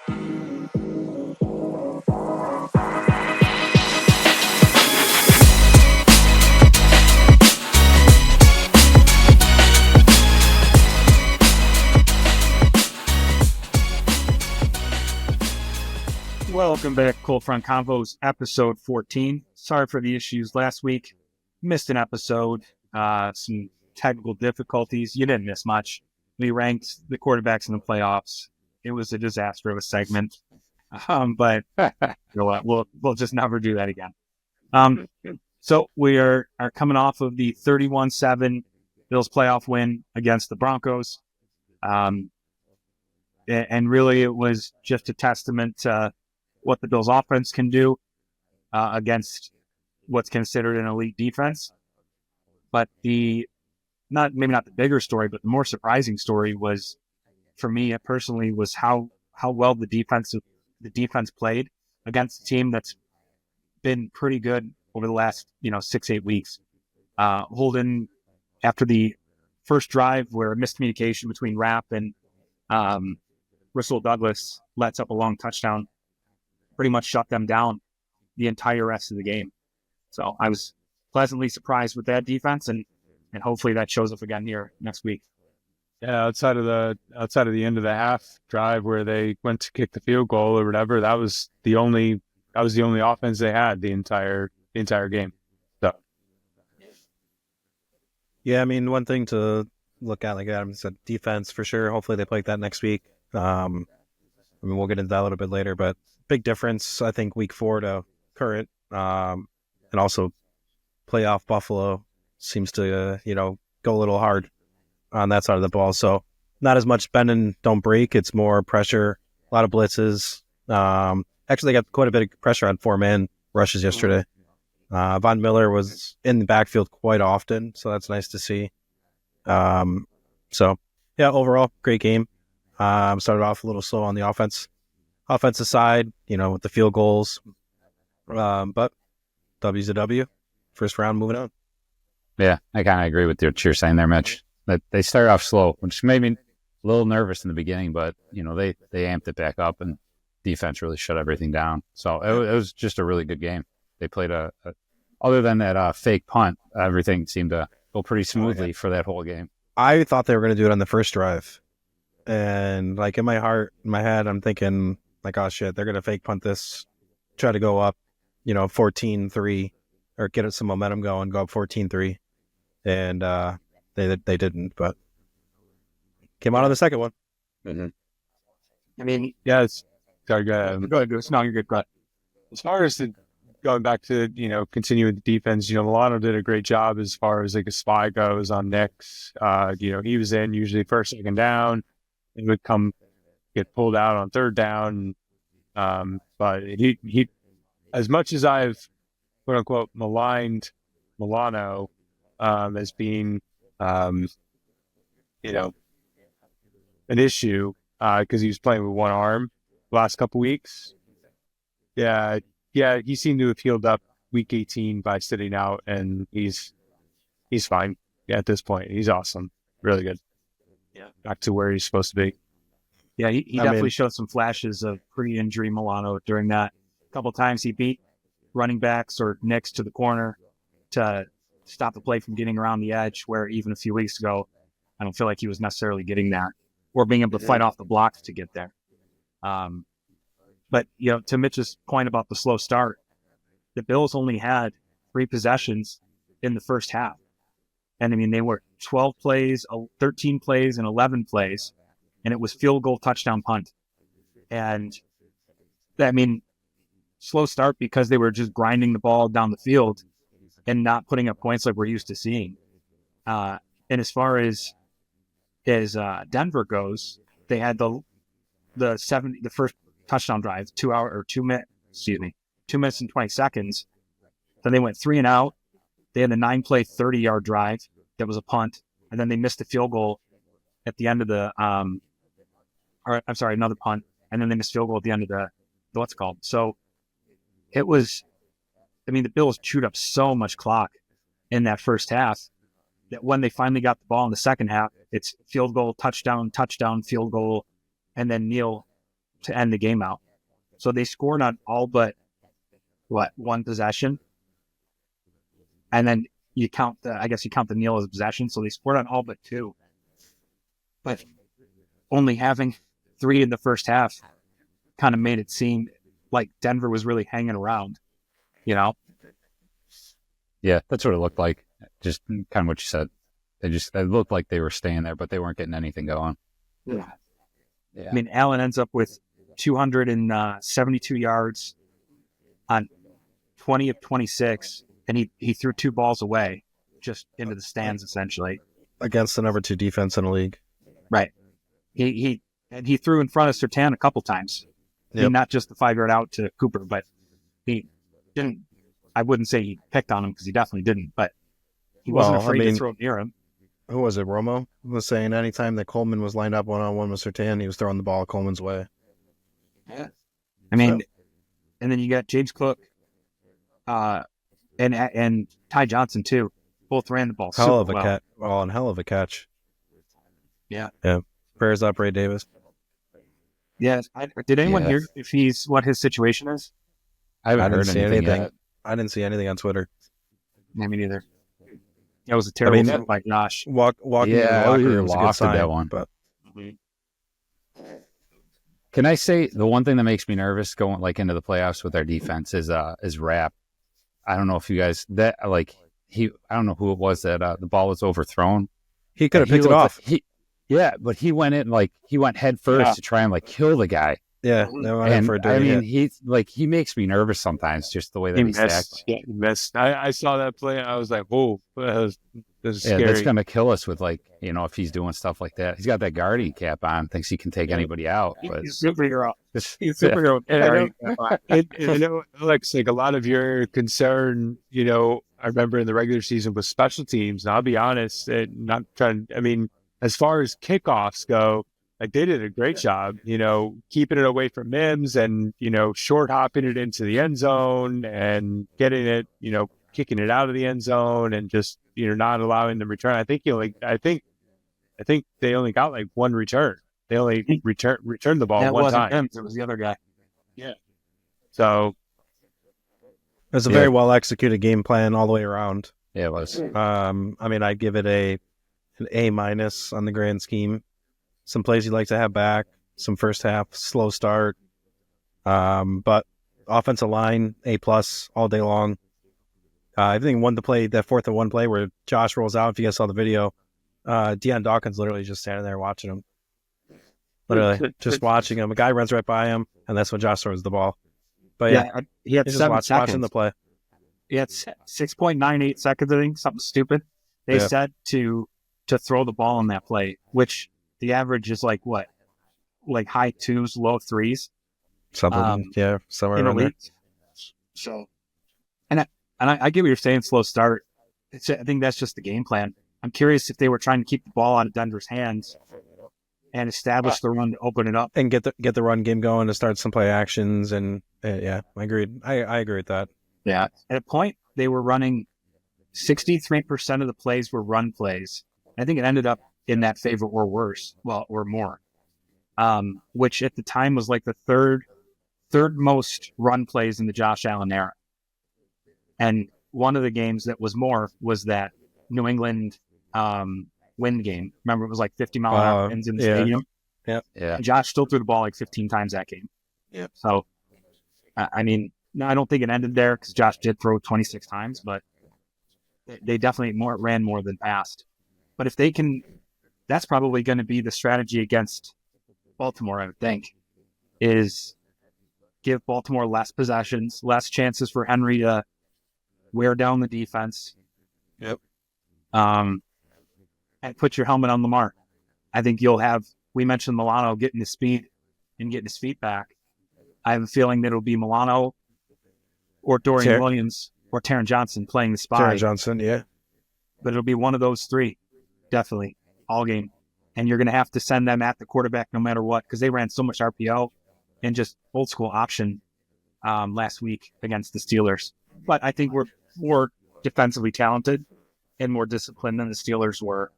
Welcome back, Cold Front Convos, episode 14. Sorry for the issues last week. Missed an episode, some technical difficulties. You didn't miss much. We ranked the quarterbacks in the playoffs. It was a disaster of a segment, but you know what? We'll just never do that again. So we are coming off of the 31-7 Bills playoff win against the Broncos, and really it was just a testament to what the Bills offense can do against what's considered an elite defense. But maybe not the bigger story, but the more surprising story was, for me personally, was how well the defense played against a team that's been pretty good over the last 6-8 weeks. Holden, after the first drive where miscommunication between Rapp and Russell Douglas lets up a long touchdown, pretty much shut them down the entire rest of the game. So I was pleasantly surprised with that defense, and hopefully that shows up again here next week. Yeah, outside of the end of the half drive where they went to kick the field goal or whatever, that was the only offense they had the entire game. So yeah, I mean, one thing to look at, like Adam said, defense for sure. Hopefully they play like that next week. I mean, we'll get into that a little bit later, but big difference, I think, week 4 to current, and also playoff Buffalo seems to, go a little hard on that side of the ball. So not as much bend and don't break. It's more pressure, a lot of blitzes. Actually, they got quite a bit of pressure on 4-man rushes yesterday. Von Miller was in the backfield quite often, so that's nice to see. So, yeah, overall, great game. Started off a little slow on the offensive side, with the field goals. But W's a W. First round, moving on. Yeah, I kind of agree with what you're saying there, Mitch. That they started off slow, which made me a little nervous in the beginning, but they amped it back up, and defense really shut everything down. So it was just a really good game. They played other than that fake punt, everything seemed to go pretty smoothly for that whole game. I thought they were going to do it on the first drive. And like in my head, I'm thinking like, oh shit, they're going to fake punt this, try to go up, 14-3 or get some momentum going, go up 14-3. And they didn't, but came out on the second one. Mm-hmm. I mean, yeah, sorry, go ahead. Go ahead, Goose. No, you're good. Go ahead. As far as going back to, continuing the defense, Milano did a great job as far as like a spy goes on Knicks. He was in usually first, second down. He would get pulled out on third down. But he, as much as I've quote unquote maligned Milano as being, an issue because he was playing with one arm the last couple weeks. Yeah, he seemed to have healed up week 18 by sitting out, and he's fine. Yeah, at this point, he's awesome, really good. Yeah, back to where he's supposed to be. Yeah, he definitely showed some flashes of pre-injury Milano during that. A couple times he beat running backs or Knicks to the corner to stop the play from getting around the edge, where even a few weeks ago, I don't feel like he was necessarily getting that or being able to fight off the blocks to get there. But, to Mitch's point about the slow start, the Bills only had 3 possessions in the first half. And, I mean, they were 12 plays, 13 plays, and 11 plays, and it was field goal, touchdown, punt. And, slow start because they were just grinding the ball down the field and not putting up points like we're used to seeing. And as far as Denver goes, they had the first touchdown drive, 2 minutes and 20 seconds. Then they went 3 and out. They had the 9-play, 30-yard drive that was a punt, and then they missed a field goal at the end of another punt, and then they missed field goal at the end of the what's it called. So it was, the Bills chewed up so much clock in that first half that when they finally got the ball in the second half, it's field goal, touchdown, field goal, and then Neal to end the game out. So they scored on all but one possession, and then you count the kneel as a possession. So they scored on all but two, but only having 3 in the first half kind of made it seem like Denver was really hanging around, you know? Yeah, that's what it looked like. Just kind of what you said. It looked like they were staying there, but they weren't getting anything going. Yeah. Yeah. I mean, Allen ends up with 272 yards on 20 of 26, and he threw 2 balls away just into the stands, essentially. Against the number 2 defense in the league. Right. He threw in front of Surtain a couple times. Yep. Not just the 5-yard out to Cooper, but he didn't. I wouldn't say he picked on him because he definitely didn't, but he wasn't afraid to throw near him. Who was it? Romo was saying anytime that Coleman was lined up one-on-one with Surtain, he was throwing the ball Coleman's way. Yeah. I mean, and then you got James Cook and Ty Johnson, too. Both ran the ball Hell of a well. catch. Oh, and hell of a catch. Yeah. Yeah. Prayers up, Ray Davis. Yes. Did anyone hear if what his situation is? I haven't didn't heard see anything anything. yet. I didn't see anything on Twitter. Yeah, me neither. That was a terrible thing by Josh. Walking in the Yeah, locker we room was a good lost sign. that one. But Can I say the one thing that makes me nervous going like into the playoffs with our defense is Rapp. I don't know if you guys I don't know who it was that the ball was overthrown. he could have picked it looked off. But he went in he went head first to try and kill the guy. Yeah, they went in And for a I dirty mean, hit. he makes me nervous sometimes, just the way that He he stacks. missed. Yeah, he missed. I saw that play. And I was like, "Whoa, this is Yeah, scary." that's gonna kill us with if he's doing stuff like that. He's got that guardian cap on, thinks he can take anybody out. But He's a superhero. He's a superhero. And I know, Alex, a lot of your concern, I remember in the regular season with special teams, and I'll be honest, as far as kickoffs go, they did a great job, keeping it away from Mims and, short hopping it into the end zone and getting it, kicking it out of the end zone and just, not allowing them return. I think they only got one return. They only returned the ball one time. Him, it was the other guy. Yeah. So It was a very well executed game plan all the way around. Yeah, it was. I'd give it an A- on the grand scheme. Some plays you'd like to have back, some first half slow start, but offensive line A+ all day long. I think that 4th and 1 play where Josh rolls out. If you guys saw the video, Deion Dawkins literally just standing there watching him. Literally just watching him. A guy runs right by him, and that's when Josh throws the ball. But he had he's 7 just seconds. watching the play. He had 6.98 seconds, I think, something stupid. They said to throw the ball on that play, which the average is high 2s, low 3s. Something, somewhere in the around there. league. So, and I get what you're saying, slow start. I think that's just the game plan. I'm curious if they were trying to keep the ball out of Denver's hands and establish the run to open it up. And get the run game going to start some play actions. And I agreed. I agree with that. Yeah. At a point, they were running 63% of the plays were run plays. I think it ended up in that favor or worse, or more, which at the time was the third most run plays in the Josh Allen era. And one of the games that was more was that New England wind game. Remember, it was 50 mile an hour winds in the stadium. Yeah. And Josh still threw the ball 15 times that game. Yeah. So, I don't think it ended there because Josh did throw 26 times, but they definitely ran more than passed. But if they can, that's probably going to be the strategy against Baltimore, I would think, is give Baltimore less possessions, less chances for Henry to wear down the defense. Yep. And put your helmet on Lamar. I think we mentioned Milano getting his speed and getting his feet back. I have a feeling that it'll be Milano or Dorian Williams or Taron Johnson playing the spy. Taron Johnson, yeah. But it'll be one of those three, definitely, all game. And you're going to have to send them at the quarterback no matter what, because they ran so much RPO and just old school option last week against the Steelers. But I think we're more defensively talented and more disciplined than the Steelers were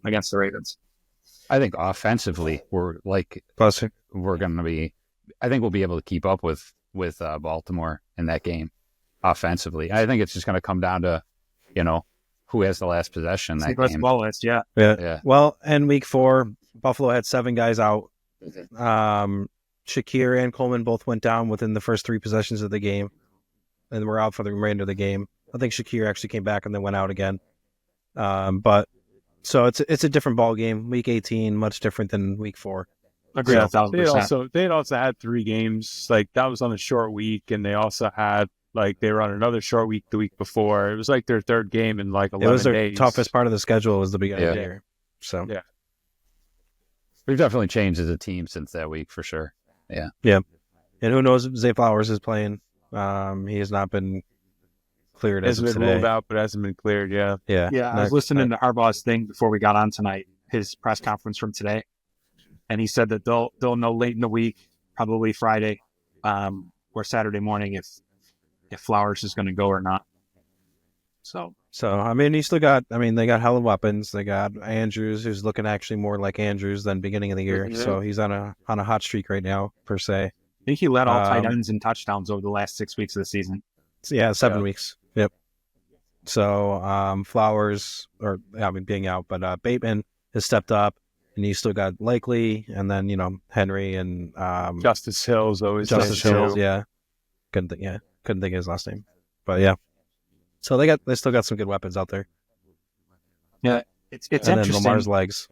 against the Ravens. I think offensively, we're going to be. I think we'll be able to keep up with Baltimore in that game offensively. I think it's just going to come down to, who has the last possession in that game. Ball list, yeah. Well, and week 4, Buffalo had 7 guys out. Shakir and Coleman both went down within the first 3 possessions of the game, and were out for the remainder of the game. I think Shakir actually came back and then went out again. But so it's a different ball game. Week 18, much different than week 4. Agreed. 1,000%. They had also had 3 games. Like, that was on a short week, and they also had, like, they were on another short week the week before. It was like their 3rd game in like 11 days. It was their toughest part of the schedule was the beginning of the year. So yeah, we've definitely changed as a team since that week for sure. Yeah. And who knows if Zay Flowers is playing? He has not been cleared as of hasn't been today. ruled out, but hasn't been cleared. Yeah. I was listening to Harbaugh's thing before we got on tonight, his press conference from today, and he said that they'll know late in the week, probably Friday or Saturday morning, if Flowers is going to go or not. So I mean, they got hella weapons. They got Andrews, who's looking actually more like Andrews than beginning of the year. Yeah. So he's on a hot streak right now, per se. I think he led all tight ends in touchdowns over the last 6 weeks of the season. Yeah, 7 weeks. Yep. So Flowers, being out, but Bateman has stepped up, and you still got Likely, and then Henry and Justice Hill's always Justice Hills. Yeah, couldn't think of his last name, but yeah. So they still got some good weapons out there. Yeah, it's and interesting. then Lamar's legs.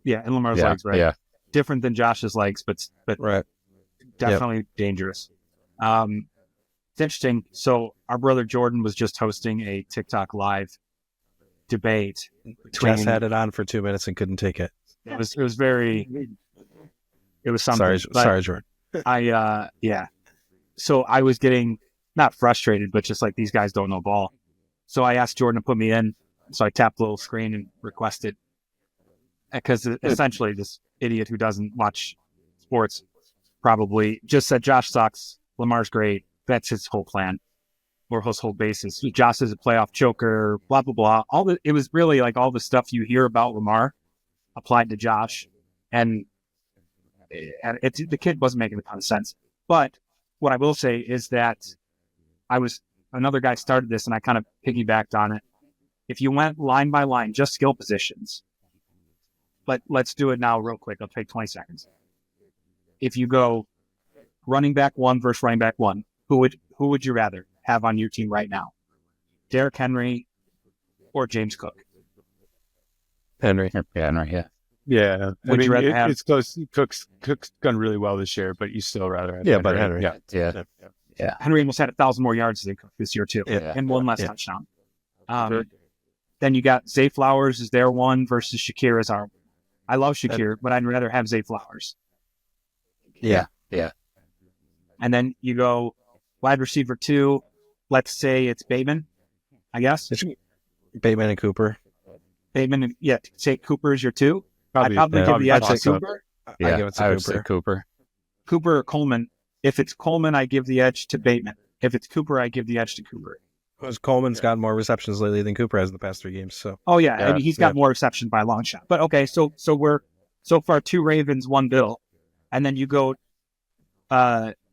Yeah, and Lamar's legs, right? Yeah. Different than Josh's legs, but Right. definitely dangerous. It's interesting. So our brother Jordan was just hosting a TikTok live debate between. Jess had it on for 2 minutes and couldn't take it. It was something. Sorry, Jordan. So I was getting not frustrated, but just like, these guys don't know ball. So I asked Jordan to put me in. So I tapped the little screen and requested, because essentially this idiot who doesn't watch sports probably just said Josh sucks, Lamar's great. That's his whole plan, or his whole basis. Josh is a playoff choker, blah, blah, blah. It was really like all the stuff you hear about Lamar applied to Josh. And the kid wasn't making a ton of sense. But what I will say is that another guy started this, and I kind of piggybacked on it. If you went line by line, just skill positions, but let's do it now real quick. It'll take 20 seconds. If you go running back 1 versus running back 1, who would you rather have on your team right now? Derrick Henry or James Cook? Henry. Yeah, Henry, yeah. Yeah. Would you rather have? It's close. Cook's done really well this year, but you still rather have But Henry. Yeah. Henry almost had 1,000 more yards than Cook this year too, and one less touchdown. Then you got Zay Flowers is their 1 versus Shakir is our. I love Shakir, but I'd rather have Zay Flowers. Yeah. And then you go wide receiver 2. Let's say it's Bateman, I guess. Bateman and Cooper. Bateman, say Cooper is your 2. I'd probably give the edge to Cooper. Yeah, I give it to I would Cooper. say Cooper. Cooper or Coleman. If it's Coleman, I give the edge to Bateman. If it's Cooper, I give the edge to Cooper. Because Coleman's got more receptions lately than Cooper has in the past 3 games. So. Oh yeah, I mean, he's got more reception by a long shot. But okay, so we're so far 2 Ravens, 1 Bill, and then you go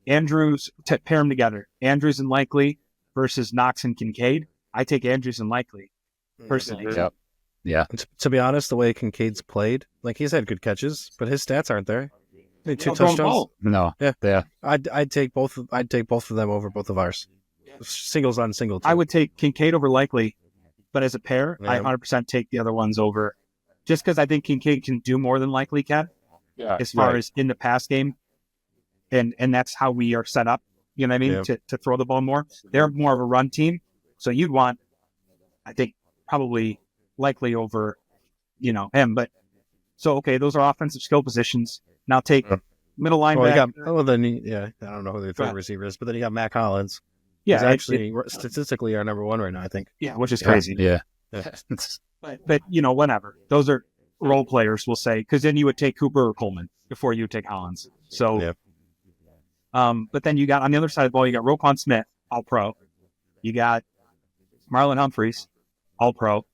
Andrews pair them together. Andrews and Likely versus Knox and Kincaid. I take Andrews and Likely personally. Yep. Yeah. To be honest, the way Kincaid's played, like, he's had good catches, but his stats aren't there. 2 Don't throw him touchdowns. ball. No. Yeah. I'd take both of them over both of ours. Singles on single. Too. I would take Kincaid over Likely, but as a pair, Yeah. I 100% take the other ones over, just because I think Kincaid can do more than Likely can, as far as in the pass game, and that's how we are set up. You know what I mean? Yeah. To throw the ball more. They're more of a run team, so you'd want, I think, probably Likely over, him. But so okay, those are offensive skill positions. Now take middle linebacker. I don't know who the third receiver is, but then you got Mac Hollins. Yeah, He's actually statistically our number 1 right now, I think. Yeah, which is crazy. Yeah. But whatever. Those are role players, we'll say, because then you would take Cooper or Coleman before you would take Hollins. So, but then you got on the other side of the ball, you got Roquan Smith, All Pro. You got Marlon Humphreys, All Pro.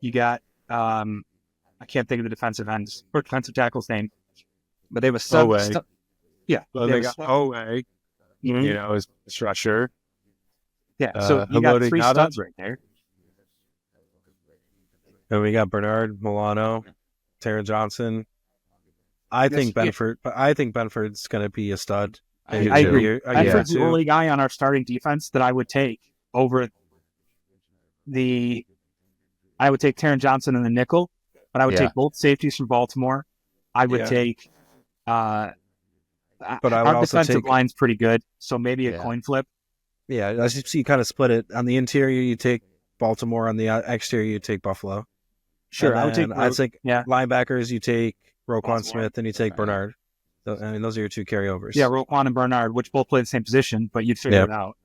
You got I can't think of the defensive ends or defensive tackle's name, but they have a stud. Owe. Yeah, Well, they got Owe, you know, as rusher. Yeah, so you got Haloti three Ngata. studs right there. And we got Bernard, Milano, Taron Johnson. I think Benford's going to be a stud. I agree. Yeah. Benford's the only guy on our starting defense that I would take over I would take Taron Johnson in the nickel, but I would take both safeties from Baltimore. I would take But I would our also defensive take line's pretty good, so maybe a coin flip. Yeah, as you see, you kind of split it. On the interior, you take Baltimore. On the exterior, you take Buffalo. Sure, And I would take. I think yeah, linebackers, you take Roquan Baltimore. Smith, and you take Bernard. I mean, those are your two carryovers. yeah, Roquan and Bernard, which both play the same position, but you'd figure it out.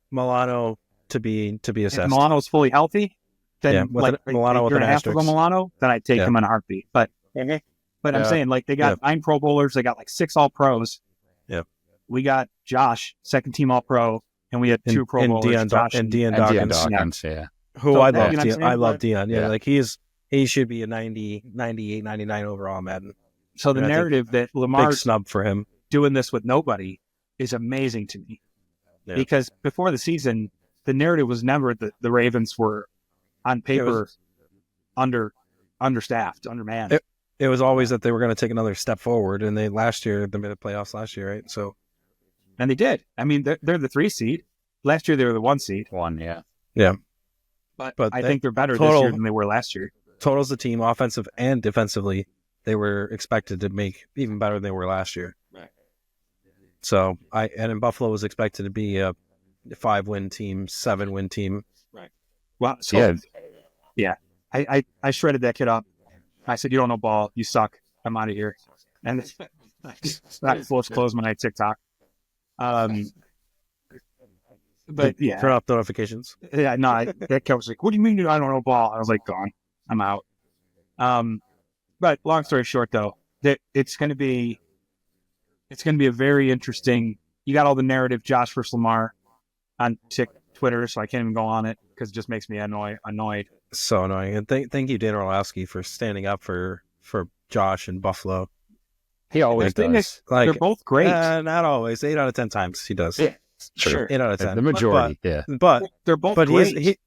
Milano to be assessed. If Milano's fully healthy, then Milano with you're an gonna have to go asterisk. Milano, then I'd take him in a heartbeat. But I'm saying, like, they got 9 Pro Bowlers, they got like 6 All Pros. Yep. We got Josh, second team All Pro, and we had 2 Pro Bowlers. Deion Dawkins. Yeah. Who So, I you know love. what I'm saying? I love Deion. Yeah, Yeah. like he should be a 90, 98, 99 overall Madden. So the And I think narrative that Big Lamar's snub for him. doing this with nobody is amazing to me. Yeah. Because before the season, the narrative was never that the Ravens were on paper understaffed, undermanned. It was always that they were going to take another step forward, and they made the playoffs last year, right? So, And they did. I mean, they're the 3 seed. Last year they were the 1 seed. But I think they're better this year than they were last year. totals the team, offensive and defensively, they were expected to make even better than they were last year. Right. So and Buffalo was expected to be a 5-win team, 7-win team. Right. Well, so I shredded that kid up. I said, "You don't know ball. You suck. I'm out of here." And that closed my TikTok. But yeah, Turn off notifications. yeah, no, that kid was like, "What do you mean I don't know ball?" I was like, "Gone. I'm out." But long story short, though, that it's going to be a very interesting. You got all the narrative Josh versus Lamar on Twitter, so I can't even go on it because it just makes me annoyed. So annoying. And thank you, Dan Orlowski, for standing up for Josh and Buffalo. He always does. Like, They're both great. Not always. 8 out of 10 times he does. Yeah, sure. 8 out of 10. The majority, But They're both but great.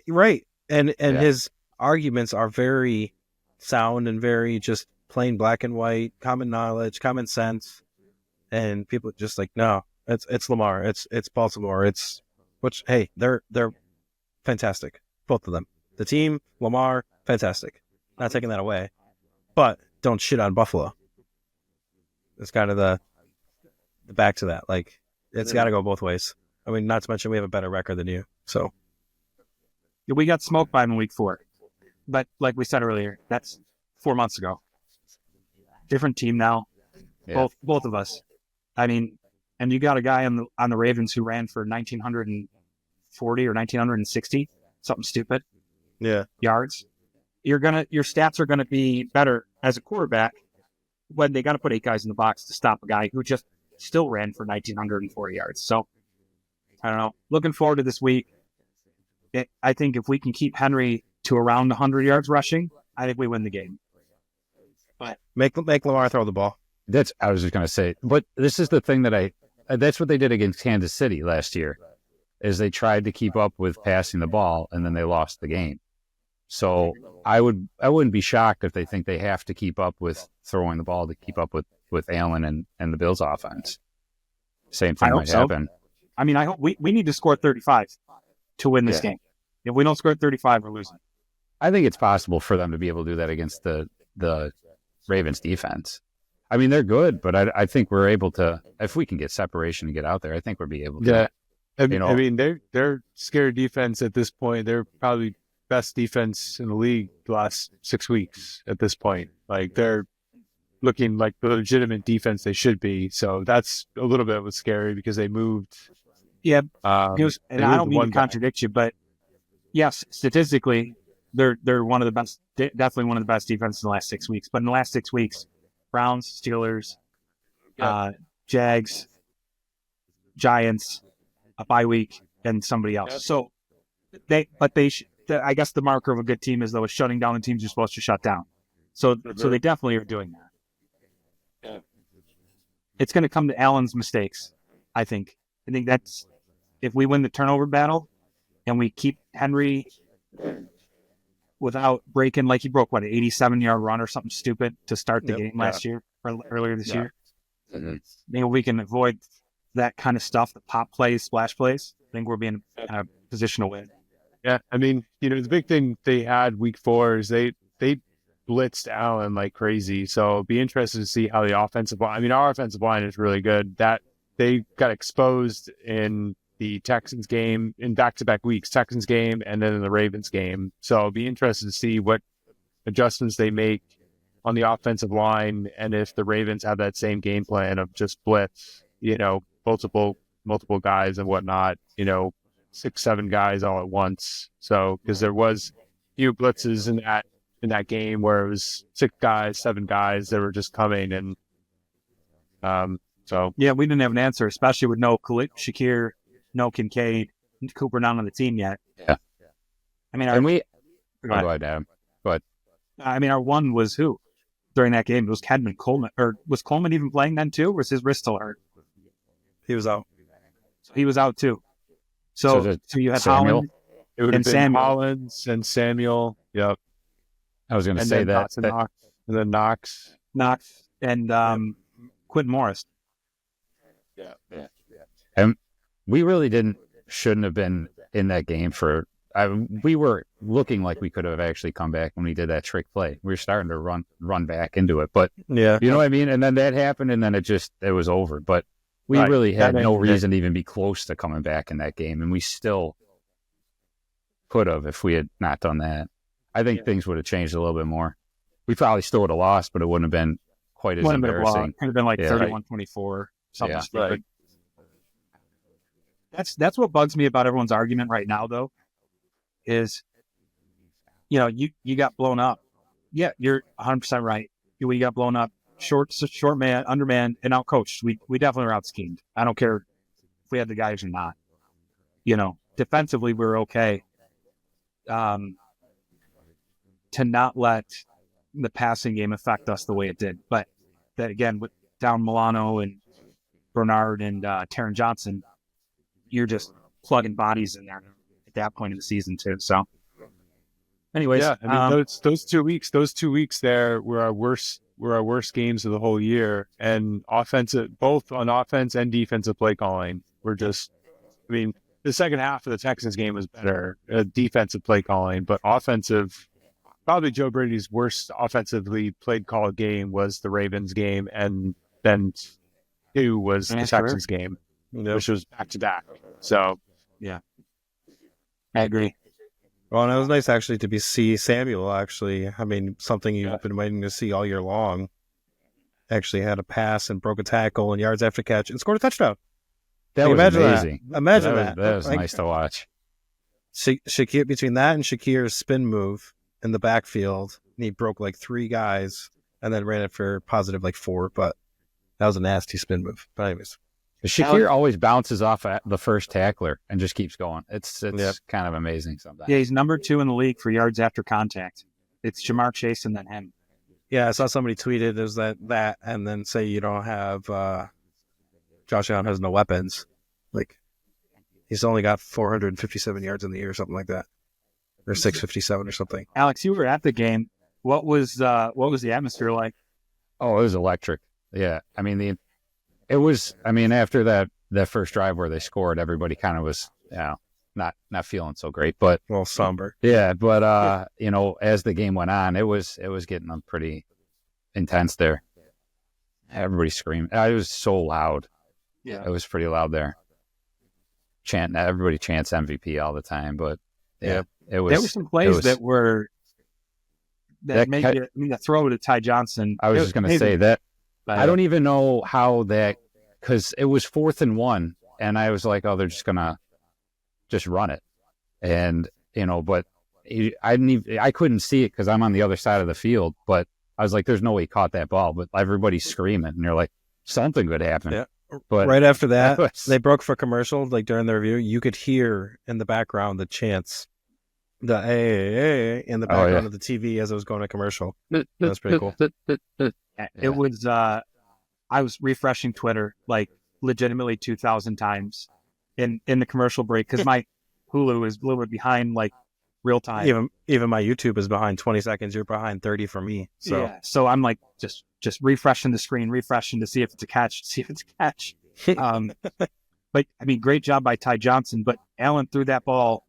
right. And his arguments are very sound and very just plain black and white, common knowledge, common sense. And people just like, no, it's Lamar, it's Baltimore, they're fantastic, both of them. The team, Lamar, fantastic. Not taking that away, but don't shit on Buffalo. It's kind of the back to that. Like, it's got to go both ways. I mean, not to mention we have a better record than you. So We got smoked by him in week 4. But like we said earlier, that's 4 months ago. Different team now. Yeah. Both of us. I mean, and you got a guy on the Ravens who ran for 1,940 or 1,960, something stupid, yards. Your stats are gonna be better as a quarterback when they got to put 8 guys in the box to stop a guy who just still ran for 1,940 yards. So I don't know. Looking forward to this week. I think if we can keep Henry to around 100 yards rushing, I think we win the game. But make Lamar throw the ball. I was just going to say, but this is the thing that's what they did against Kansas City last year, is they tried to keep up with passing the ball and then they lost the game. So I wouldn't be shocked if they think they have to keep up with throwing the ball to keep up with Allen and the Bills offense. Same thing might happen. I mean, I hope we need to score 35 to win this game. If we don't score 35, we're losing. I think it's possible for them to be able to do that against the Ravens defense. I mean, they're good, but I think we're able to, if we can get separation and get out there, I think we'll be able to. Yeah. I know. mean, they're scared defense at this point. They're probably best defense in the league the last 6 weeks at this point. Like, they're looking like the legitimate defense they should be. So that's a little bit was scary because they moved. Yeah. And I don't mean to contradict you, but yes, statistically, they're one of the best, definitely one of the best defenses in the last 6 weeks. But in the last 6 weeks, Browns, Steelers, Jags, Giants, a bye week, and somebody else. Yep. So I guess the marker of a good team is though is shutting down the teams you're supposed to shut down. So they definitely are doing that. Yeah. It's going to come to Allen's mistakes, I think. I think that's if we win the turnover battle and we keep Henry without breaking, like he broke, an 87-yard run or something stupid to start the game last year or earlier this year. Maybe we can avoid that kind of stuff, the pop plays, splash plays. I think we're being in a position to win. Yeah, I mean, the big thing they had week 4 is they blitzed Allen like crazy. So it'll be interested to see how the offensive line. I mean, our offensive line is really good. That they got exposed in the Texans game in back-to-back weeks, Texans game and then in the Ravens game. So it'll be interested to see what adjustments they make on the offensive line and if the Ravens have that same game plan of just blitz, multiple guys and whatnot, 6-7 guys all at once. So because there was few blitzes in that game where it was 6 guys, 7 guys that were just coming and so yeah, we didn't have an answer, especially with no Shakir, no Kincaid, Cooper not on the team yet. Yeah. I mean, go ahead, Adam. But I mean, our one was who during that game? It was Kedman Coleman, or was Coleman even playing then too? Or was his wrist still hurt? He was out. So he was out too. So you had Samuel? Holland it would have and been Samuel. Hollins and Samuel. Yep. I was going to And say then that. Knox, and then Knox. Knox, and Quentin Morris. Yeah. And we really shouldn't have been in that game we were looking like we could have actually come back when we did that trick play. We were starting to run back into it, but Yeah. you know what I mean? And then that happened and then it was over. But we Right. really had That no ended it. reason to even be close to coming back in that game. And we still could have if we had not done that. I think things would have changed a little bit more. We probably still would have lost, but it wouldn't have been quite as Wouldn't have been a blowout. embarrassing. Could have been like Yeah. 31-24, something Yeah. stupid. Right. That's what bugs me about everyone's argument right now, though, is, you got blown up. Yeah, you're 100% right. We got blown up. Short man, undermanned, and outcoached. We definitely were out schemed. I don't care if we had the guys or not. Defensively, we were okay. To not let the passing game affect us the way it did. But that, again, with down Milano and Bernard and Taron Johnson, you're just plugging bodies in there at that point in the season too. So, anyways, Yeah, I mean those 2 weeks there were our worst games of the whole year, and both on offense and defensive play calling were just. I mean, the second half of the Texans game was better defensive play calling, but offensive. Probably Joe Brady's worst offensively played call game was the Ravens game, and then 2 was the Texans game, which was back to back. So, yeah, I agree. Well, and it was nice actually to see Samuel actually. I mean, something you've been waiting to see all year long. Actually had a pass and broke a tackle and yards after catch and scored a touchdown. That was Imagine amazing. Imagine that. That was nice to watch. Shakir, between that and Shakir's spin move in the backfield, and he broke like 3 guys and then ran it for positive 4. But that was a nasty spin move. But anyways, Shakir always bounces off at the first tackler and just keeps going. It's kind of amazing sometimes. Yeah, he's number 2 in the league for yards after contact. It's Jamar Chase and then him. yeah, I saw somebody tweeted is that and then say you don't have Josh Allen has no weapons. Like he's only got 457 yards in the year or something like that, or 657 or something. Alex, you were at the game. What was the atmosphere like? Oh, it was electric. Yeah, I mean it was. I mean, after that first drive where they scored, everybody kind of was, not feeling so great. But A little somber. yeah, but as the game went on, it was getting pretty intense there. Everybody screamed. It was so loud. Yeah, It was pretty loud there. Everybody chants MVP all the time, but it was. there were some plays that made you. I mean, the throw to Ty Johnson. I was just going to say that. I don't even know how because it was 4th and 1, and I was like, oh, they're just going to just run it. And, but I couldn't see it because I'm on the other side of the field, but I was like, there's no way he caught that ball, but everybody's screaming, and they're like, something could happen. Yeah. But Right after that, they broke for commercial, during the review, you could hear in the background the chants the A in the Oh, background yeah. of the TV as it was going to commercial. That's pretty cool. It was, I was refreshing Twitter like legitimately 2,000 times in the commercial break because my Hulu is a little bit behind like real time. Even my YouTube is behind 20 seconds. You're behind 30 for me. So Yeah. So I'm like just refreshing the screen, refreshing to see if it's a catch, But I mean, great job by Ty Johnson. But Allen threw that ball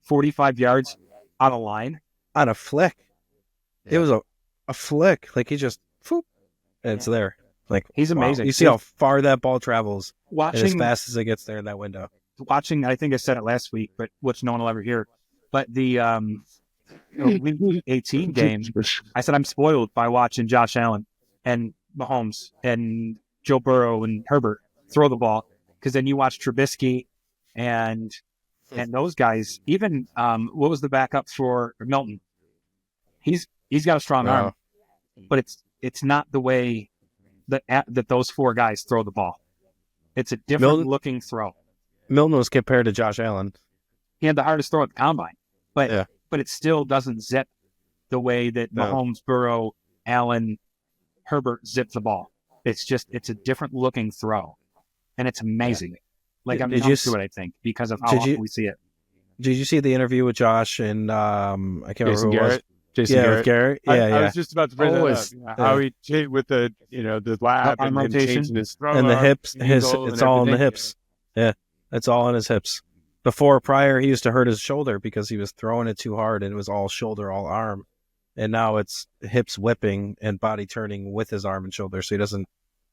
45 yards on a line. on a flick, Yeah. it was a flick. Like he just, whoop, and it's there. Like He's amazing. You see how far that ball travels and as watching, fast as it gets there in that window. I think I said it last week, but which no one will ever hear. But the Week 18 game, I said I'm spoiled by watching Josh Allen and Mahomes and Joe Burrow and Herbert throw the ball because then you watch Trubisky and those guys. Even what was the backup for Milton? He's got a strong arm, but it's not the way that those four guys throw the ball. It's a different looking throw. Milton was compared to Josh Allen. He had the hardest throw at the combine, but Yeah. but it still doesn't zip the way that No. Mahomes, Burrow, Allen, Herbert zip the ball. It's a different looking throw, and it's amazing. Like I'm Did numb you to it, I think, because of how did often you- we see it. Did you see the interview with Josh and I can't Jason remember who it was? Garrett. Jason Yeah, Garrett. with Garrett. Yeah, I yeah. was just about to bring Oh, that is- up. How he with the the lab Arm and him rotation. changing his throw And the arm hips, angle it's and all in the everything. hips. Yeah, it's all in his hips. Prior, he used to hurt his shoulder because he was throwing it too hard and it was all shoulder, all arm. And now it's hips whipping and body turning with his arm and shoulder, so he doesn't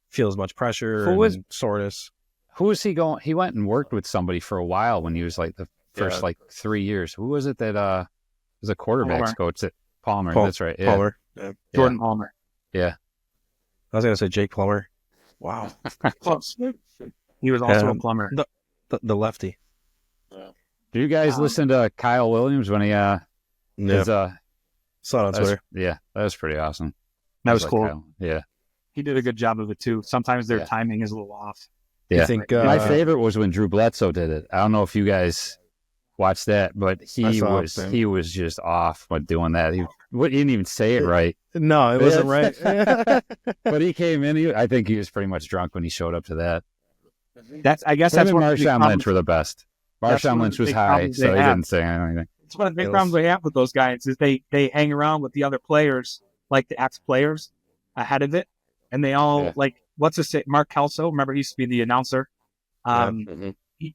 feel as much pressure Who and was- soreness. Who was he going? He went and worked with somebody for a while when he was like the first Yeah. 3 years. Who was it that was a quarterbacks Palmer. coach? That Palmer. Paul- That's right. Yeah. Palmer. Yeah. Jordan Palmer. Yeah. I was going to say Jake Plummer. Wow. Close. He was also Yeah. a plumber. The lefty. Do you guys listen to Kyle Williams when he Yeah. is Saw it on that was- Twitter. yeah, that was pretty awesome. That was I like cool. Kyle. Yeah. He did a good job of it too. Sometimes their Yeah. timing is a little off. Yeah. You think My favorite was when Drew Bledsoe did it. I don't know if you guys watched that, but I he saw was it. he was just off when doing that. He didn't even say it right. No, it wasn't right. But he came in. I think he was pretty much drunk when he showed up to that. I guess Him that's and one of the big Marshawn problems. Lynch were the best. That's one Marshawn of Lynch the was big high, problems so they he have. didn't say anything. It's one of the big It problems was- we have with those guys is they hang around with the other players, like the ex-players, ahead of it, and they all Yeah. like what's his say? Mark Kelso, remember he used to be the announcer. Mhm. He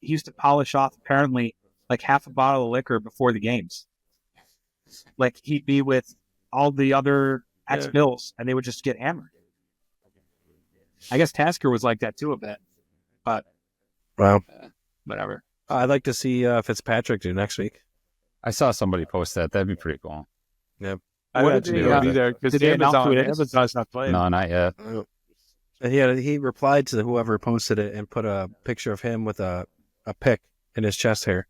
used to polish off apparently like half a bottle of liquor before the games. Like he'd be with all the other ex-Bills, and they would just get hammered. I guess Tasker was like that too a bit, but Wow. whatever. I'd like to see Fitzpatrick do next week. I saw somebody post that. That'd be pretty cool. I What would did they, be there because did they announce who it is? Amazon's not playing. No, not yet. And he replied to whoever posted it and put a picture of him with a pick in his chest hair.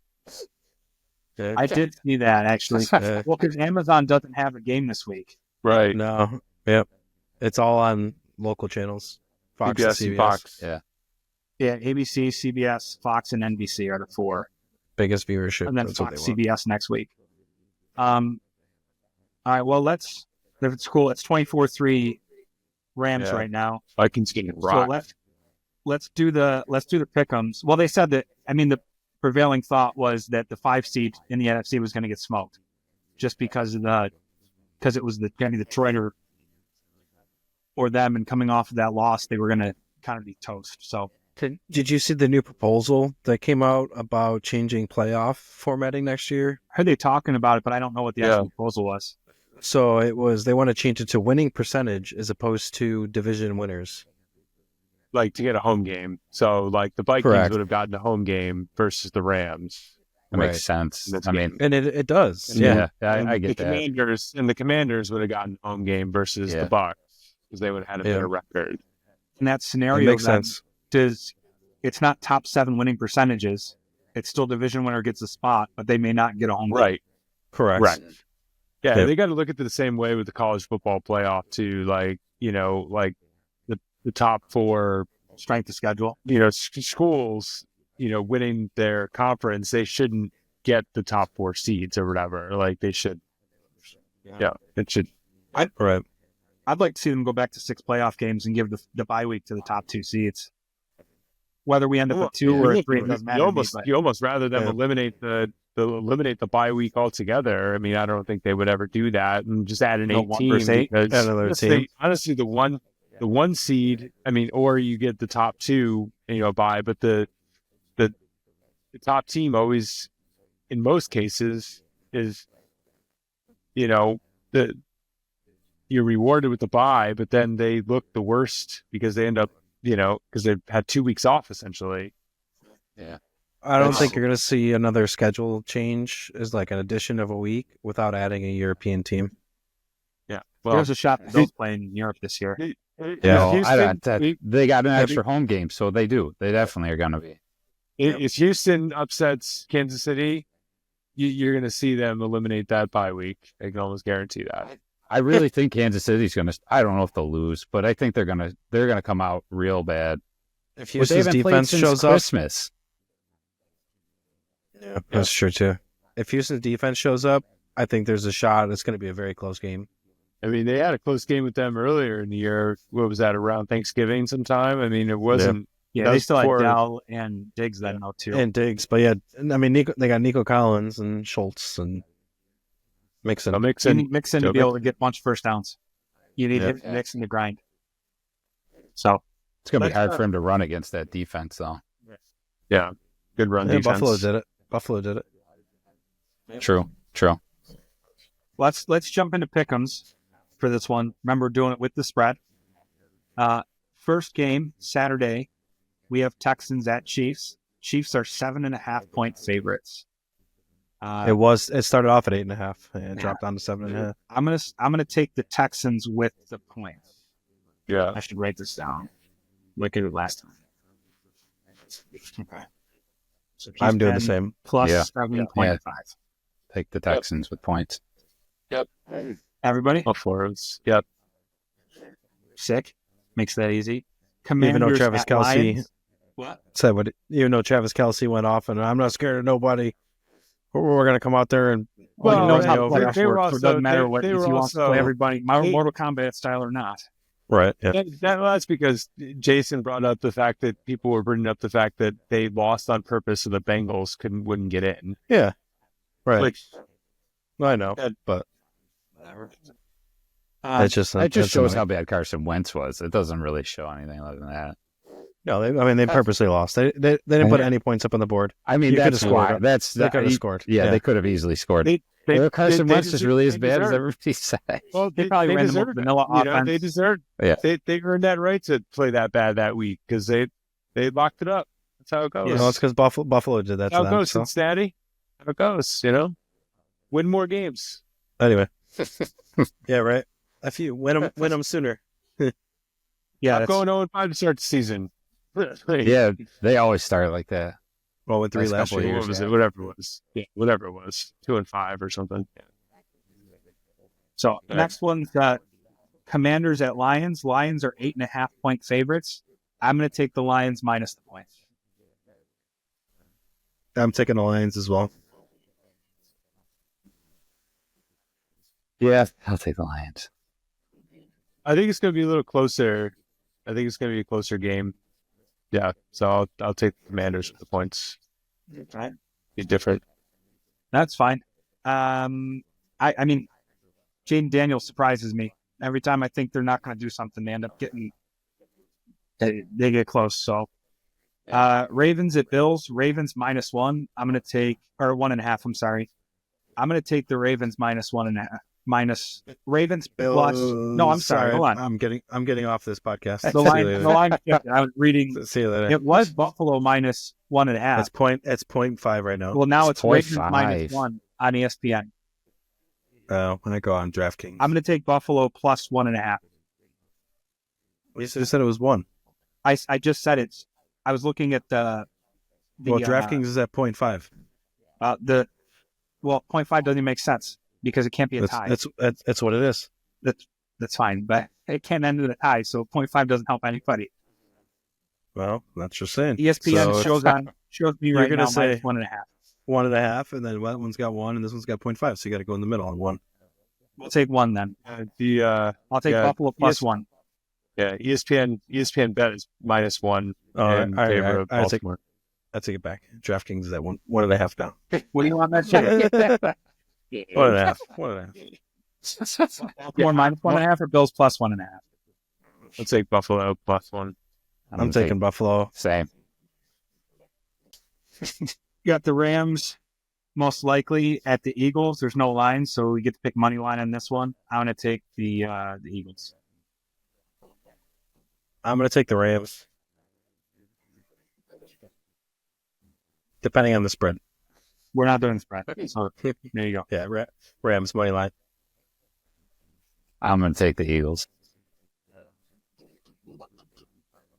Yeah. I did see that actually. Yeah. Well, because Amazon doesn't have a game this week. Right. No. Yep. It's all on local channels. Fox and CBS and CBS. Fox. Yeah. Yeah, ABC, CBS, Fox, and NBC are the four, Biggest viewership. and then That's what Fox, they want. CBS next week. All right. Well, if it's cool, it's 24-3 Rams Yeah. right now. Vikings getting So rocked. let's do the pick'ems. Well, they said that. I mean, the prevailing thought was that the 5 seed in the NFC was going to get smoked, just because it was the Detroit or them, and coming off of that loss, they were going to kind of be toast. So Did you see the new proposal that came out about changing playoff formatting next year? I heard they talking about it, but I don't know what the Yeah. actual proposal was. So they want to change it to winning percentage as opposed to division winners. Like to get a home game. So like the Vikings Correct. would have gotten a home game versus the Rams. That Right. makes sense. That's I mean, And it does. And Yeah. And I get the that. Commanders would have gotten a home game versus Yeah. the Bucks because they would have had a Yeah. better record. In that That scenario, makes then, sense. it's not top 7 winning percentages. It's still division winner gets a spot, but they may not get a home game. Right. Correct. Right. Yeah, Yeah. they got to look at it the same way with the college football playoff too. Like, like the top 4, Strength of schedule. schools, winning their conference, they shouldn't get the top 4 seeds or whatever. Like they should. Yeah, it should. Right. I'd like to see them go back to 6 playoff games and give the bye week to the top 2 seeds. Whether we end up with 2 or 3, it doesn't matter. You almost rather them eliminate the bye week altogether. I mean, I don't think they would ever do that and just add an 18 because another team. Honestly, the one seed. I mean, or you get the top 2, bye, but the top team always, in most cases, is you're rewarded with the bye, but then they look the worst because they end up, because they've had 2 weeks off essentially. Yeah. I don't think you're going to see another schedule change as like an addition of a week without adding a European team. Yeah. Well, there's a shot that Bill's playing in Europe this year. They got an extra home game, so they do. They definitely are going to be. If Houston upsets Kansas City, you're going to see them eliminate that bye week. I can almost guarantee that. I really think Kansas City's going to. I don't know if they'll lose, but I think they're going to come out real bad. If Houston's defense shows up, Christmas. Yeah, that's true too. If Houston's defense shows up, I think there's a shot. It's going to be a very close game. I mean, they had a close game with them earlier in the year. What was that, around Thanksgiving sometime? I mean, it wasn't. Yeah, they still had Dowell and Diggs then now too. And Diggs, but yeah, I mean, they got Nico Collins and Schultz and Mixon. You need Mixon to be able to get a bunch of first downs. You need Mixon to grind. So it's going to be hard for him to run against that defense, though. Yeah, good run defense. Buffalo did it. True. Let's jump into pick'ems for this one. Remember doing it with the spread. First game Saturday, we have Texans at Chiefs. Chiefs are 7.5 point favorites. It started off at 8.5 and dropped down to 7.5. I'm gonna take the Texans with the points. Yeah, I should write this down. Like I did last time. Okay. So I'm doing the same. Plus 7.5. Take the Texans with points. Yep. Everybody? All 4 of us. Yep. Sick. Makes that easy. Even though Travis Kelce said what? Even though Travis Kelce went off, and I'm not scared of nobody. We're going to come out there and he knows how to play off work, so it doesn't matter what if he wants to play everybody, Mortal Kombat style or not. Right. Yeah. That's because Jason brought up the fact that people were bringing up the fact that they lost on purpose so the Bengals wouldn't get in. Yeah. Right. Like, I know, but whatever. It just shows how bad Carson Wentz was. It doesn't really show anything other than that. No, they purposely lost. They didn't put any points up on the board. I mean, that's why. They could have scored. Yeah, they could have easily scored. Carson Wentz is really as bad as everybody said. Well, they probably ran the vanilla offense. They deserved. Yeah, they earned that right to play that bad that week because they locked it up. That's how it goes. Yeah, it's because Buffalo did that. How it goes, Cincinnati. How it goes. Win more games. Anyway. Yeah, right. If you win them sooner. Yeah, I'm going 0-5 to start the season. Yeah, they always start like that. Well, with 3 last year. What was it? Whatever it was. Yeah, whatever it was. 2-5 or something. Yeah. So next one's Commanders at Lions. Lions are 8.5 point favorites. I'm going to take the Lions minus the points. I'm taking the Lions as well. Yeah, I'll take the Lions. I think it's going to be a little closer. I think it's going to be a closer game. Yeah, so I'll take the Commanders with the points. Right. Be different. That's fine. I mean, Jaden Daniels surprises me. Every time I think they're not going to do something, they end up they get close. So Ravens at Bills. Ravens -1. I'm going to take, or 1.5. I'm sorry. I'm going to take the Ravens -1.5. Minus Ravens plus. No, I'm sorry. Hold on. I'm getting off this podcast. The line. I was reading. See you later. It was Buffalo -1.5. It's 0.5 right now. Well, now it's Ravens -1 on ESPN. When I go on DraftKings, I'm going to take Buffalo plus 1.5. You said it was 1. I just said it. I was looking at the DraftKings is at 0.5. 0.5 doesn't even make sense because it can't be a tie. That's what it is. That's fine, but it can't end in a tie, so 0.5 doesn't help anybody. Well, that's just saying. ESPN shows me right now -1.5. 1.5, and then that one's got 1, and this one's got 0.5. So you got to go in the middle on 1. We'll take 1 then. I'll take Buffalo plus 1. Yeah, ESPN bet is -1 in favor of Baltimore. I take it back. DraftKings is at 1.5 now. What do you want that shit? 1.5. 1.5. Baltimore minus 1.5 or Bills plus 1.5? Let's take Buffalo +1. I'm taking Buffalo. Same. You got the Rams most likely at the Eagles. There's no line, so we get to pick money line on this one. I'm going to take the Eagles. I'm going to take the Rams. Depending on the spread. We're not doing the spread. So there you go. Yeah, Rams money line. I'm going to take the Eagles.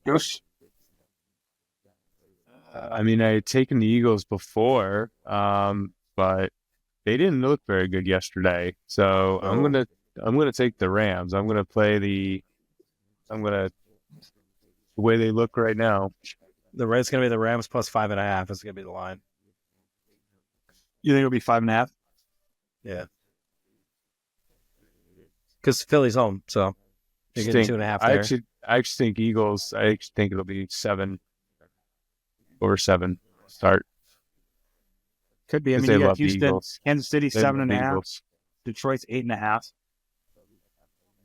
Josh? I mean, I had taken the Eagles before, but they didn't look very good yesterday. So I'm gonna take the Rams. I'm gonna play the way they look right now. It's going to be the Rams plus 5.5. It's going to be the line. You think it'll be 5.5? Yeah. Because Philly's home, so you're getting 2.5 there. I actually think Eagles. I actually think it'll be 7 or 7 start. Could be. I mean, you got Houston, Kansas City 7.5, Detroit's 8.5.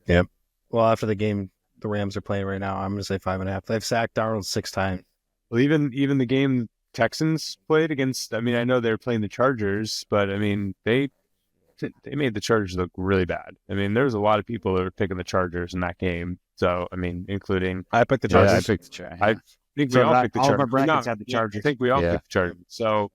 Yep. Well, after the game the Rams are playing right now, I'm going to say 5.5. They've sacked Darnold 6 times. Well, even the game Texans played against. I mean, I know they're playing the Chargers, but I mean they made the Chargers look really bad. I mean, there's a lot of people that were picking the Chargers in that game. So I mean, incling I picked the Chargers. Yeah, I picked the Chargers. I think we all picked the Chargers. All of our brackets had the Chargers. I think we all picked the Chargers. So,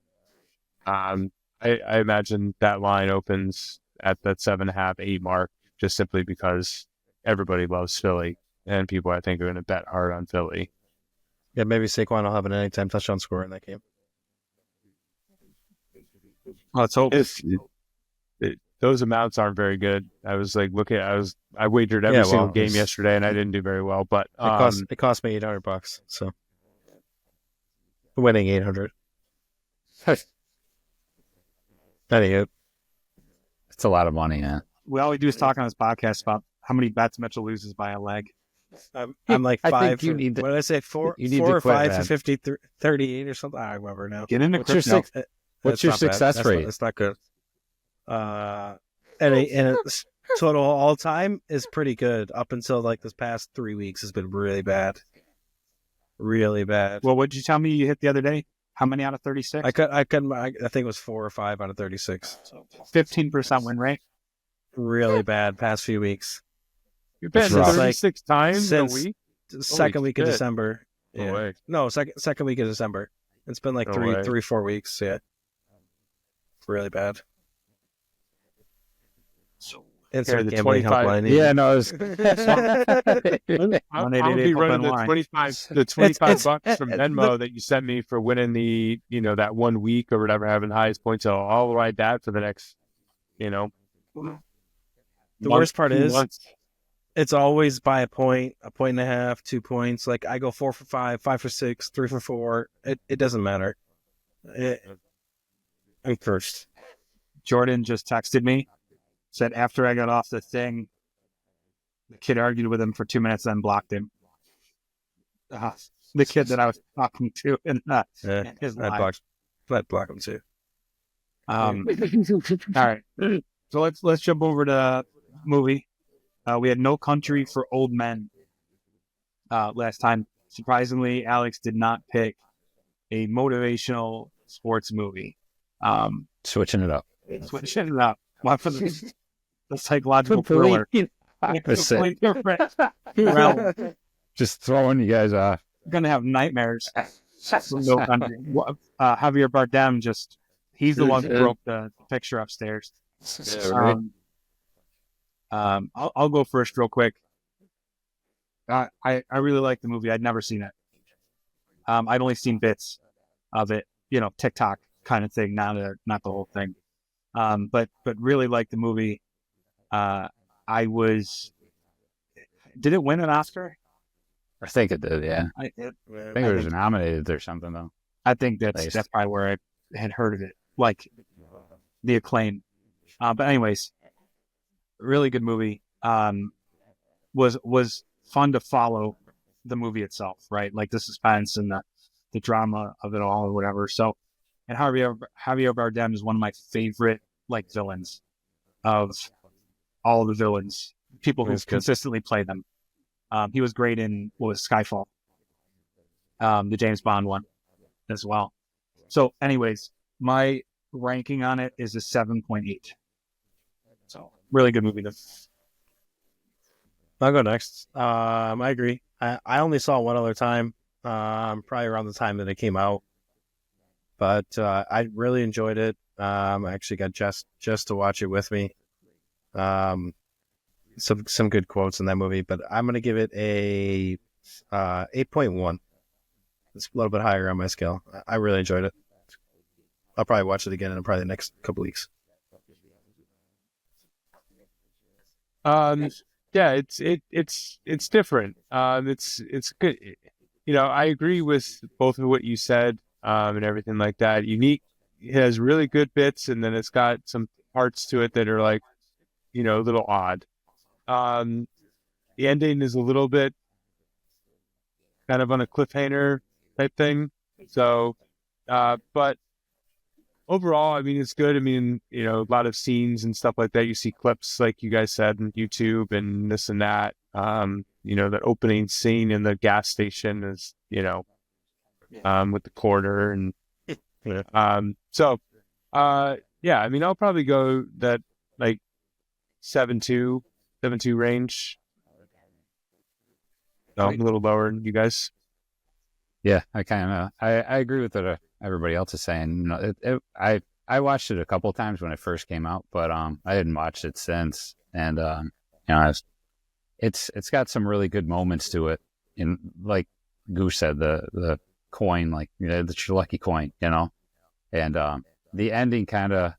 I imagine that line opens at that 7.5, 8 mark, just simply because everybody loves Philly, and people I think are going to bet hard on Philly. Yeah, maybe Saquon will have an anytime touchdown score in that game. Let's hope. Those amounts aren't very good. I was like I wagered every single game yesterday, and I didn't do very well. But it cost me $800, so winning 800. Anywho, It's a lot of money, man. All we do is talk on this podcast about how many bets Mitchell loses by a leg. I'm like I 5. think you need to- what did I say? 4 or 5 for 50, 38 or something. I remember now. Get into What's your crypto. What's your success rate? It's not good. And it's total all time is pretty good up until like this past 3 weeks has been really bad. Really bad. Well, what did you tell me you hit the other day? How many out of 36? I think it was 4 or 5 out of 36. So 15% win rate. Really bad past few weeks. You're betting rough. 36 times a Since week. Second week of shit. December. No Yeah. way. No, second week of December. It's been like No way. 4 weeks. Yeah. Really bad. So Insert the gambling 25 helpline. Yeah, no, it's I'm gonna be running the 25 bucks from Venmo that you sent me for winning the that 1 week or whatever, having the highest points. So I'll ride that for the next The worst part 2 is months. it's always by a point and a half, 2 points. Like I go 4 for 5, 5 for 6, 3 for 4. It doesn't matter. I'm cursed. Jordan just texted me, said after I got off the thing, the kid argued with him for 2 minutes, then blocked him. The kid that I was talking to in his live. I'd block him too. All right. So let's jump over to movie. We had No Country for Old Men last time. Surprisingly, Alex did not pick a motivational sports movie. switching it up. Switching it up. One for the psychological thriller. Opposite. Different realm. Just throwing you guys off. Gonna have nightmares from No Country. Javier Bardem he's the one who broke the picture upstairs. Yeah, right. I'll go first real quick. I really like the movie. I'd never seen it. I'd only seen bits of it, TikTok kind of thing, not the whole thing. But really like the movie. Did it win an Oscar? I think it did, yeah. I think it was nominated or something, though. I think that's probably where I had heard of it like the acclaim. But anyways, really good movie. Was fun to follow the movie itself, right? Like the suspense and the drama of it all or whatever. So, and Javier Bardem is one of my favorite like villains of all the villains, people who consistently play them. He was great in Skyfall, the James Bond one as well. So anyways, my ranking on it is a 7.8. So really good movie. I'll go next. I agree. I only saw it one other time, probably around the time that it came out. But I really enjoyed it. I actually got Jess to watch it with me. Some good quotes in that movie, but I'm going to give it a 8.1. It's a little bit higher on my scale. I really enjoyed it. I'll probably watch it again in probably the next couple weeks. Yeah, it's different. It's good. You know, I agree with both of what you said, and everything like that. Unique. It has really good bits, and then it's got some parts to it that are like, you know, a little odd. The ending is a little bit kind of on a cliffhanger type thing. So, but overall, I mean, it's good. I mean, you know, a lot of scenes and stuff like that. You see clips, like you guys said, on YouTube and this and that. You know, the opening scene in the gas station is, you know, with the quarter and, yeah, I mean, I'll probably go that like 7.2 range. A little lower than you guys. Yeah, I agree with what everybody else is saying. You know, I watched it a couple of times when it first came out, but I hadn't watched it since. And you know, it's got some really good moments to it. And like Goose said, the coin, like, you know, that's your lucky coin, you know. And the ending kind of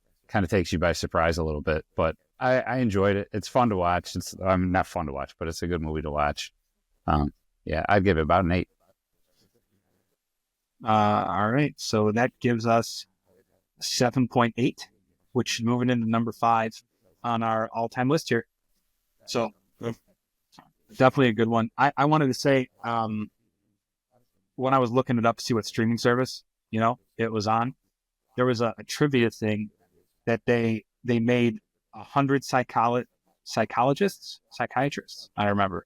takes you by surprise a little bit, but I enjoyed it. It's fun to watch. It's not fun to watch, but it's a good movie to watch. Yeah, I'd give it about an 8. All right, so that gives us 7.8, which is moving into number 5 on our all-time list here. So definitely a good one. I wanted to say, when I was looking it up to see what streaming service, you know, it was on, there was a trivia thing that they made 100 psychiatrists. I remember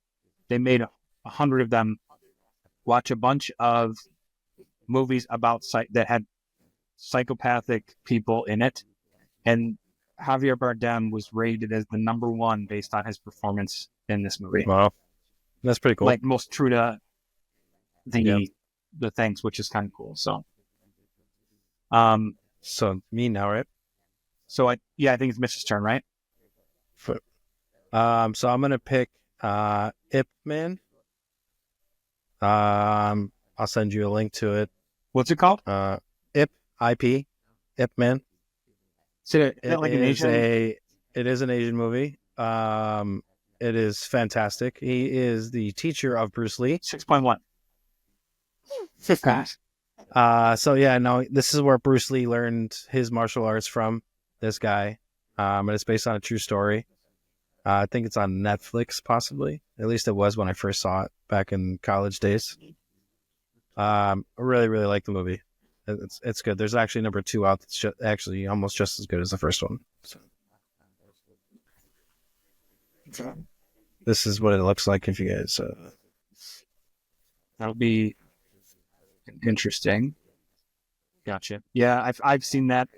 they made 100 of them watch a bunch of movies about that had psychopathic people in it, and Javier Bardem was rated as the number 1 based on his performance in this movie. Wow, that's pretty cool. Like most true to the things, which is kind of cool. So, so me now, right? So I think it's Mitch's turn, right? So I'm gonna pick Ip Man. I'll send you a link to it. What's it called? Ip Man. Is it like an Asian? It is an Asian movie. It is fantastic. He is the teacher of Bruce Lee. 6.1. So yeah, no, this is where Bruce Lee learned his martial arts from. This guy, and it's based on a true story. I think it's on Netflix, possibly. At least it was when I first saw it back in college days. I really, really like the movie. It's good. There's actually number 2 out that's actually almost just as good as the first one. So. This is what it looks like if you guys... That'll be interesting. Gotcha. Yeah, I've seen that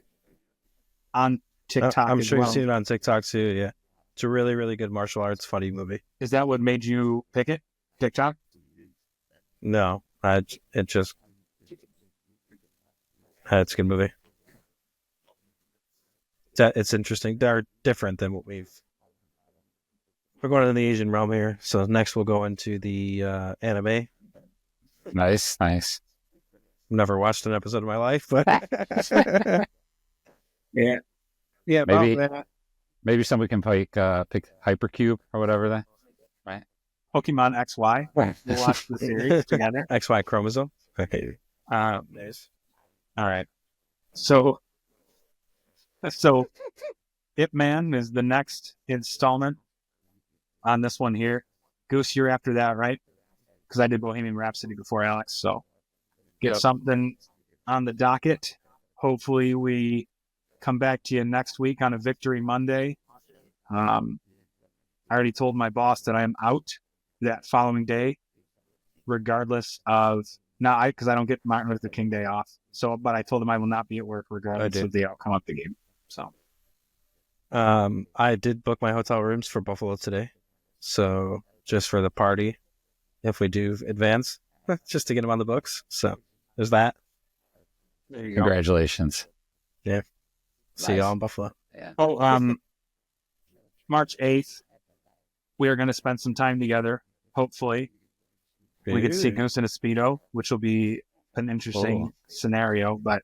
on TikTok. I'm sure you've seen it on TikTok too, yeah. It's a really, really good martial arts funny movie. Is that what made you pick it? TikTok? No, it's a good movie. It's interesting. They're different than what we're going into the Asian realm here. So next we'll go into the anime. Nice. Never watched an episode of my life, but yeah. Maybe somebody can pick Hypercube or whatever that, right? Pokemon XY. We'll watch the series together. XY chromosome. Okay. Nice. All right. So So, Ip Man is the next installment on this one here. Goose, you're after that, right? Because I did Bohemian Rhapsody before Alex. So, get Yep. something on the docket. Hopefully, we come back to you next week on a Victory Monday. I already told my boss that I am out that following day, regardless of because I don't get Martin Luther King Day off. So, but I told him I will not be at work regardless of the outcome of the game. So, I did book my hotel rooms for Buffalo today, so just for the party, if we do advance, just to get them on the books. So there's that. there you go. Congratulations. See y'all in Buffalo. Oh, March 8th, we are going to spend some time together. Hopefully, we could see Goose in a Speedo, which will be an interesting scenario, but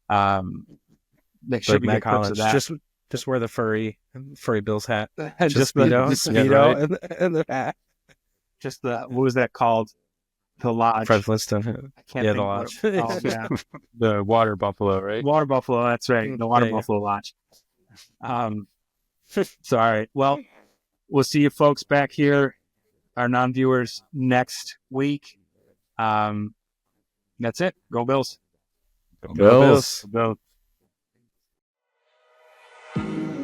they should Like be Matt good clips of Collins. that. Just wear the furry Bill's hat. Just Speedo, and the hat. just the, what was that called? The Lodge. Fred Flintstone. I can't Yeah, think the what Lodge. it- oh, yeah. The water buffalo, right? Water Buffalo, that's right. The Water Yeah, yeah. Buffalo Lodge. So, all right. Well, we'll see you folks back here, our non-viewers, next week. That's it. Go Bills. Bills. Go Bills.